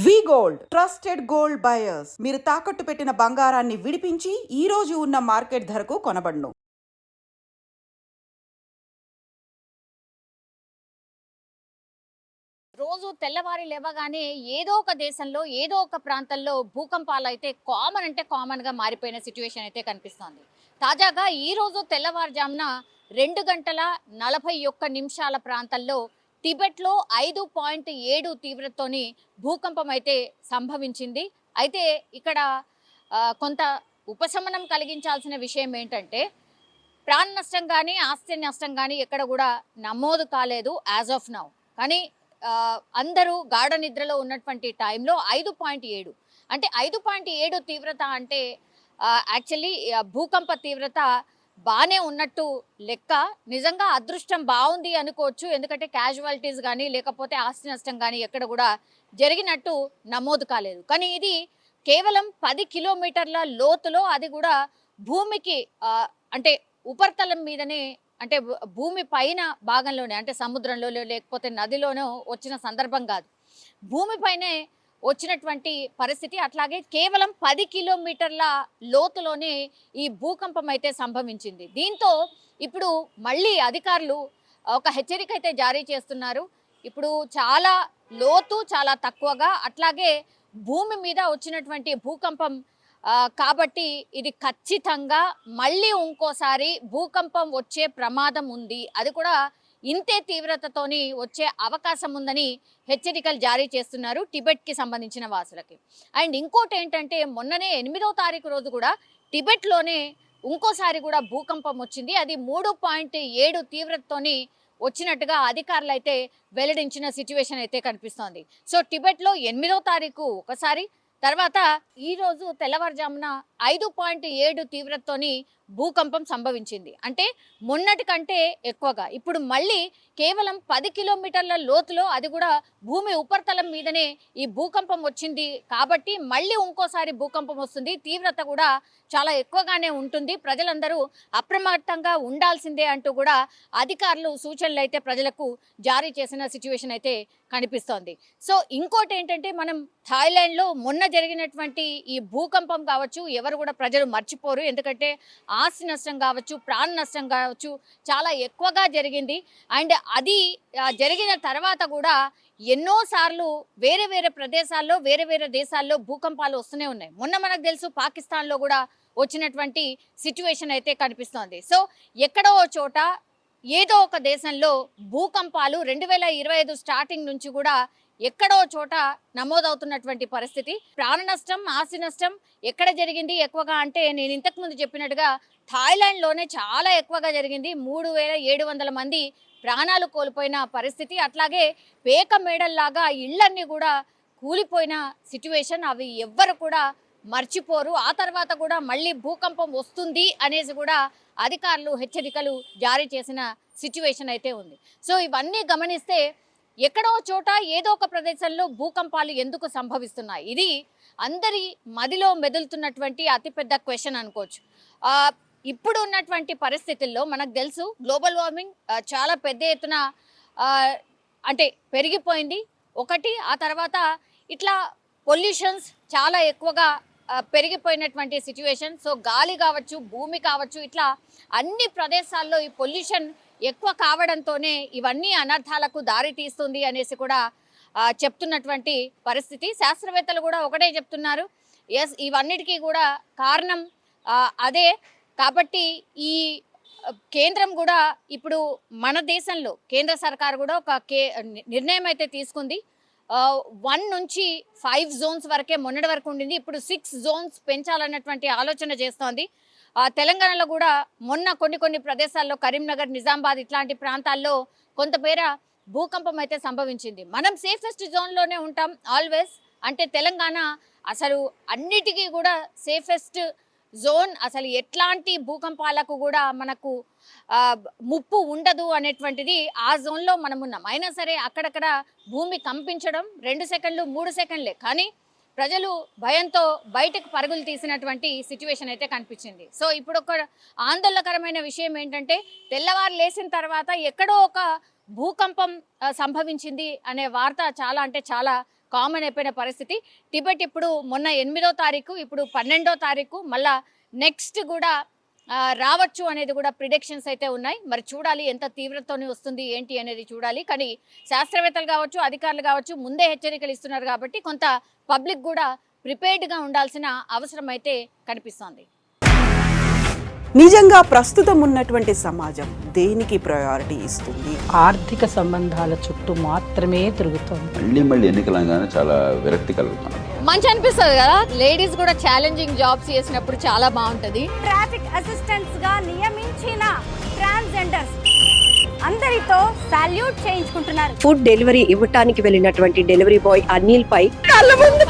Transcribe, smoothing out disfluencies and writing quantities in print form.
వి gold trusted gold buyers మీరు తాకట్టు పెట్టిన బంగారాన్ని విడిపించి ఈ రోజు ఉన్న మార్కెట్ ధరకు కొనబడును. రోజు తెల్లవారి లేవగానే ఏదో ఒక దేశంలో ఏదో ఒక ప్రాంతంలో భూకంపాలు అయితే కామన్ అంటే కామన్గా మారిపోయిన సిచ్యువేషన్ అయితే కనిపిస్తోంది. తాజాగా ఈ రోజు తెల్లవారుజామున 2 గంటల 41 నిమిషాల ప్రాంతంలో టిబెట్లో 5.7 తీవ్రతతోని భూకంపం అయితే సంభవించింది. అయితే ఇక్కడ కొంత ఉపశమనం కలిగించాల్సిన విషయం ఏంటంటే ప్రాణ నష్టం కానీ ఆస్తి నష్టం కానీ ఎక్కడ కూడా నమోదు కాలేదు యాజ్ ఆఫ్ నౌ. కానీ అందరూ గాఢ నిద్రలో ఉన్నటువంటి టైంలో 5.7 అంటే 5.7 తీవ్రత అంటే యాక్చువల్లీ భూకంప తీవ్రత బాగానే ఉన్నట్టు లెక్క. నిజంగా అదృష్టం బాగుంది అనుకోవచ్చు, ఎందుకంటే క్యాజువాలిటీస్ కానీ లేకపోతే ఆస్తి నష్టం కానీ ఎక్కడ కూడా జరిగినట్టు నమోదు కాలేదు. కానీ ఇది కేవలం 10 కిలోమీటర్ల లోతులో, అది కూడా భూమికి అంటే ఉపరితలం మీదనే, అంటే భూమి పైన భాగంలోనే, అంటే సముద్రంలో లేకపోతే నదిలోనో వచ్చిన సందర్భం కాదు, భూమిపైనే వచ్చినటువంటి పరిస్థితి. అట్లాగే కేవలం 10 కిలోమీటర్ల లోతులోనే ఈ భూకంపం అయితే సంభవించింది. దీంతో ఇప్పుడు మళ్ళీ అధికారులు ఒక హెచ్చరిక అయితే జారీ చేస్తున్నారు. ఇప్పుడు చాలా లోతు చాలా తక్కువగా, అట్లాగే భూమి మీద వచ్చినటువంటి భూకంపం కాబట్టి ఇది ఖచ్చితంగా మళ్ళీ ఇంకోసారి భూకంపం వచ్చే ప్రమాదం ఉంది, అది కూడా ఇంతే తీవ్రతతోని వచ్చే అవకాశం ఉందని హెచ్చరికలు జారీ చేస్తున్నారు టిబెట్కి సంబంధించిన వాసులకి. అండ్ ఇంకోటి ఏంటంటే మొన్ననే 8వ తారీఖు రోజు కూడా టిబెట్లోనే ఇంకోసారి కూడా భూకంపం వచ్చింది. అది 3.7 తీవ్రతతోని వచ్చినట్టుగా అధికారులు అయితే వెల్లడించిన సిచ్యువేషన్ అయితే కనిపిస్తోంది. సో టిబెట్లో 8వ తారీఖు ఒకసారి, తర్వాత ఈరోజు తెల్లవారుజామున 5.7 తీవ్రతతోని భూకంపం సంభవించింది. అంటే మొన్నటి కంటే ఎక్కువగా ఇప్పుడు మళ్ళీ కేవలం 10 కిలోమీటర్ల లోతులో, అది కూడా భూమి ఉపరితలం మీదనే ఈ భూకంపం వచ్చింది కాబట్టి మళ్ళీ ఇంకోసారి భూకంపం వస్తుంది. తీవ్రత కూడా చాలా ఎక్కువగానే ఉంటుంది, ప్రజలందరూ అప్రమత్తంగా ఉండాల్సిందే అంటూ కూడా అధికారులు సూచనలు అయితే ప్రజలకు జారీ చేసిన సిచ్యువేషన్ అయితే కనిపిస్తోంది. సో ఇంకోటి ఏంటంటే, మనం థాయిలాండ్లో మొన్న జరిగినటువంటి ఈ భూకంపం కావచ్చు, ఎవరు కూడా ప్రజలు మర్చిపోరు, ఎందుకంటే ఆస్తి నష్టం కావచ్చు, ప్రాణ నష్టం కావచ్చు చాలా ఎక్కువగా జరిగింది. అండ్ అది జరిగిన తర్వాత కూడా ఎన్నోసార్లు వేరే వేరే ప్రదేశాల్లో వేరే వేరే దేశాల్లో భూకంపాలు వస్తూనే ఉన్నాయి. మొన్న మనకు తెలుసు పాకిస్తాన్లో కూడా వచ్చినటువంటి సిచ్యువేషన్ అయితే కనిపిస్తోంది. సో ఎక్కడో చోట ఏదో ఒక దేశంలో భూకంపాలు 2025 స్టార్టింగ్ నుంచి కూడా ఎక్కడో చోట నమోదవుతున్నటువంటి పరిస్థితి. ప్రాణ నష్టం ఆస్తి నష్టం ఎక్కడ జరిగింది ఎక్కువగా అంటే, నేను ఇంతకుముందు చెప్పినట్టుగా థాయిలాండ్లోనే చాలా ఎక్కువగా జరిగింది. 3700 మంది ప్రాణాలు కోల్పోయిన పరిస్థితి. అట్లాగే పేక మేడల్లాగా ఇళ్ళన్నీ కూడా కూలిపోయిన సిచ్యువేషన్. అవి ఎవ్వరు కూడా మర్చిపోరు. ఆ తర్వాత కూడా మళ్ళీ భూకంపం వస్తుంది అనేసి కూడా అధికారులు హెచ్చరికలు జారీ చేసిన సిచ్యువేషన్ అయితే ఉంది. సో ఇవన్నీ గమనిస్తే ఎక్కడో చోట ఏదో ఒక ప్రదేశంలో భూకంపాలు ఎందుకు సంభవిస్తున్నాయి, ఇది అందరి మదిలో మెదులుతున్నటువంటి అతిపెద్ద క్వశ్చన్ అనుకోవచ్చు. ఇప్పుడు ఉన్నటువంటి పరిస్థితుల్లో మనకు తెలుసు గ్లోబల్ వార్మింగ్ చాలా పెద్ద ఎత్తున అంటే పెరిగిపోయింది ఒకటి. ఆ తర్వాత ఇట్లా పొల్యూషన్స్ చాలా ఎక్కువగా పెరిగిపోయినటువంటి సిచ్యువేషన్. సో గాలి కావచ్చు, భూమి కావచ్చు, ఇట్లా అన్ని ప్రదేశాల్లో ఈ పొల్యూషన్ ఎక్కువ కావడంతోనే ఇవన్నీ అనర్థాలకు దారి తీస్తుంది అనేసి కూడా చెప్తున్నటువంటి పరిస్థితి. శాస్త్రవేత్తలు కూడా ఒకటే చెప్తున్నారు, ఎస్ ఇవన్నిటికీ కూడా కారణం అదే. కాబట్టి ఈ కేంద్రం కూడా ఇప్పుడు మన దేశంలో కేంద్ర సర్కారు కూడా ఒక నిర్ణయం అయితే తీసుకుంది. 1 నుంచి 5 జోన్స్ వరకే మొన్నటి వరకు ఉండింది, ఇప్పుడు 6 జోన్స్ పెంచాలన్నటువంటి ఆలోచన చేస్తోంది. తెలంగాణలో కూడా మొన్న కొన్ని ప్రదేశాల్లో కరీంనగర్, నిజామాబాద్ ఇట్లాంటి ప్రాంతాల్లో కొంతమేర భూకంపం అయితే సంభవించింది. మనం సేఫెస్ట్ జోన్లోనే ఉంటాం ఆల్వేస్, అంటే తెలంగాణ అసలు అన్నిటికీ కూడా సేఫెస్ట్ జోన్. అసలు ఎట్లాంటి భూకంపాలకు కూడా మనకు ముప్పు ఉండదు అనేటువంటిది ఆ జోన్లో మనం ఉన్నాం. అయినా సరే అక్కడక్కడ భూమి కంపించడం 2 సెకండ్లు 3 సెకండ్లే, కానీ ప్రజలు భయంతో బయటకు పరుగులు తీసినటువంటి సిచ్యువేషన్ అయితే కనిపించింది. సో ఇప్పుడు ఒక ఆందోళనకరమైన విషయం ఏంటంటే తెల్లవారు లేచిన తర్వాత ఎక్కడో ఒక భూకంపం సంభవించింది అనే వార్త చాలా అంటే చాలా కామన్ అయిపోయిన పరిస్థితి. టిబెట్ ఇప్పుడు మొన్న 8వ తారీఖు, ఇప్పుడు 12వ తారీఖు, మళ్ళా నెక్స్ట్ కూడా రావచ్చు అనేది కూడా ప్రిడిక్షన్స్ అయితే ఉన్నాయి. మరి చూడాలి ఎంత తీవ్రతతోని వస్తుంది ఏంటి అనేది చూడాలి. కానీ శాస్త్రవేత్తలు కావచ్చు, అధికారులు కావచ్చు ముందే హెచ్చరికలు ఇస్తున్నారు కాబట్టి కొంత పబ్లిక్ కూడా ప్రిపేర్డ్గా ఉండాల్సిన అవసరం అయితే కనిపిస్తోంది. నిజంగా ప్రస్తుతం ఉన్నటువంటి సమాజం దేనికి ప్రయారిటీ ఇస్తుంది? ఆర్థిక సంబంధాల చుట్టూ మాత్రమే తిరుగుతోంది. మళ్ళీ ఎన్నికలంగానే చాలా విరక్తి కలుగుతాను. మంచి అనిపిస్తుంది కదా, లేడీస్ కూడా ఛాలెంజింగ్ జాబ్స్ చేసినప్పుడు చాలా బాగుంటది. ట్రాఫిక్ అసిస్టెంట్స్ గా నియమించిన ట్రాన్స్జెండర్స్ అందరితో సాల్యూట్ చేయించుకుంటున్నారు. ఫుడ్ డెలివరీ ఇవ్వటానికి వెళ్ళినటువంటి డెలివరీ బాయ్ అనిల్ పై కళ్ళ ముందు